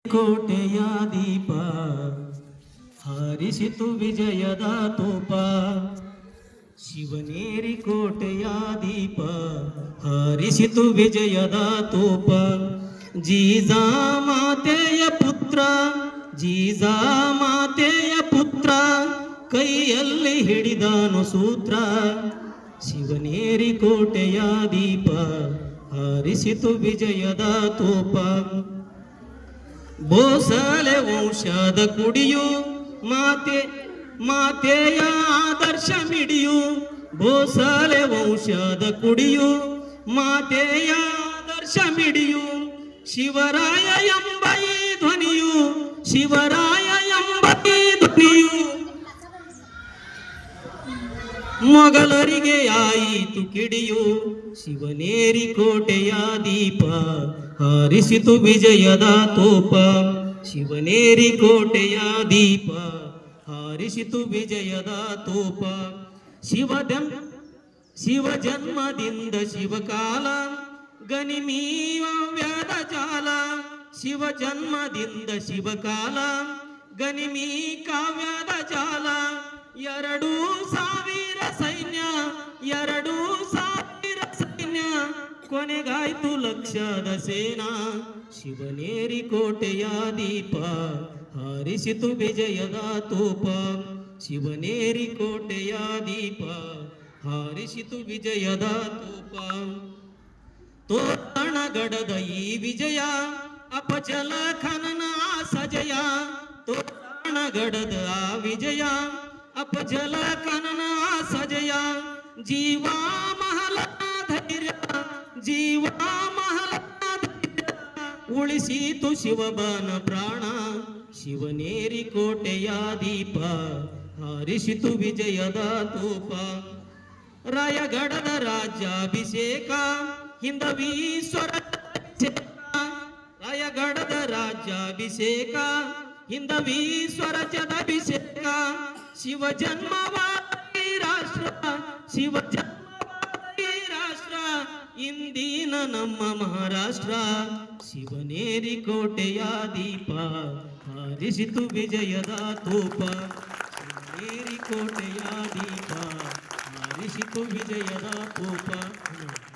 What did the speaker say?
ಕೋಟೆಯ ದೀಪ ಹಾರಿಸಿತು ವಿಜಯದ ತೋಪ. ಶಿವನೇರಿ ಕೋಟೆಯ ದೀಪ ಹಾರಿಸಿತು ವಿಜಯದ ತೋಪ. ಜೀಜಾ ಮಾತೆಯ ಪುತ್ರ, ಜೀಜಾ ಮಾತೆಯ ಪುತ್ರ, ಕೈಯಲ್ಲಿ ಹಿಡಿದಾನು ಸೂತ್ರ. ಶಿವನೇರಿ ಕೋಟೆಯ ದೀಪ ಹಾರಿಸಿತು ವಿಜಯದ ತೋಪ. ಭೋಸಲೆ ವಂಶದ ಕುಡಿಯು ಮಾತೆಯ ಆದರ್ಶ ಮಿಡಿಯು. ಭೋಸಲೆ ವಂಶದ ಕುಡಿಯು ಮಾತೆಯ ಆದರ್ಶ ಮಿಡಿಯು. ಶಿವರಾಯ ಎಂಬ ಈ ಧ್ವನಿಯು, ಶಿವರಾಯ ಎಂಬ ಈ ಧ್ವನಿಯು ಮೊಗಲರಿಗೆ ಆಯಿತು ಕಿಡಿಯು. ಶಿವನೇರಿ ಕೋಟೆಯ ದೀಪ ಹಾರಿಸಿತು ವಿಜಯದ ತೋಪ. ಶಿವನೇರಿ ಕೋಟೆಯ ದೀಪ ಹಾರಿಸಿತು ವಿಜಯದ ತೋಪ. ಶಿವ ಜನ್ಮದಿಂದ ಶಿವಕಾಲ ಗನಿಮೀವ ವ್ಯಾದ ಜಾಲ. ಶಿವ ಜನ್ಮದಿಂದ ಶಿವಕಾಲ ಗನಿಮೀ ಕಾವ್ಯದ ಜಾಲ. 2,000 ಸೈನ್ಯ, 2,000 ಸೈನ್ಯ, ಕೊನೆಗಾಯ್ತು ಲಕ್ಷದ ಸೇನಾ. ಶಿವನೇರಿ ಕೋಟೆಯ ದೀಪ ಹಾರಿಸಿತು ವಿಜಯದ ತೋಪ. ಶಿವನೇರಿ ಕೋಟೆಯ ದೀಪ ಹಾರಿಸಿತು ವಿಜಯದ ತೋಪ. ತೋರಣಗಡದ ಈ ವಿಜಯ ಅಪಚಲ ಖನನ ಸಜಯ. ತೋರಣಗಡದ ಆ ವಿಜಯ ಅಪಜಲ ಕನನ ಸಜಯ. ಜೀವಾ ಮಹಲ ಧೈರ್ಯ, ಜೀವಾ ಮಹಲ ಧೈರ್ಯ, ಉಳಿಸಿತು ಶಿವಬನ ಪ್ರಾಣ. ಶಿವನೇರಿ ಕೋಟೆಯ ದೀಪ ಹಾರಿಸಿತು ವಿಜಯದ ತೋಪ. ರಾಯಗಡದ ರಾಜ್ಯಾಭಿಷೇಕ ಹಿಂದವೀಶ್ವರ. ರಾಯಗಡದ ರಾಜ್ಯಾಭಿಷೇಕ ಹಿಂದವೀಶ್ವರ ಜನಾಭಿಷೇಕ. ಶಿವ ಜನ್ಮವಾದಿ ರಾಷ್ಟ್ರ, ಶಿವ ಜನ್ಮವಾದಿ ರಾಷ್ಟ್ರ, ಇಂದಿನ ನಮ್ಮ ಮಹಾರಾಷ್ಟ್ರ. ಶಿವನೇರಿ ಕೋಟೆಯ ದೀಪ ಹಾರಿಸಿತು ವಿಜಯದ ತೋಪ. ಶಿವನೇರಿ ಕೋಟೆಯ ದೀಪ ಹಾರಿಸಿತು ವಿಜಯದ ತೋಪ.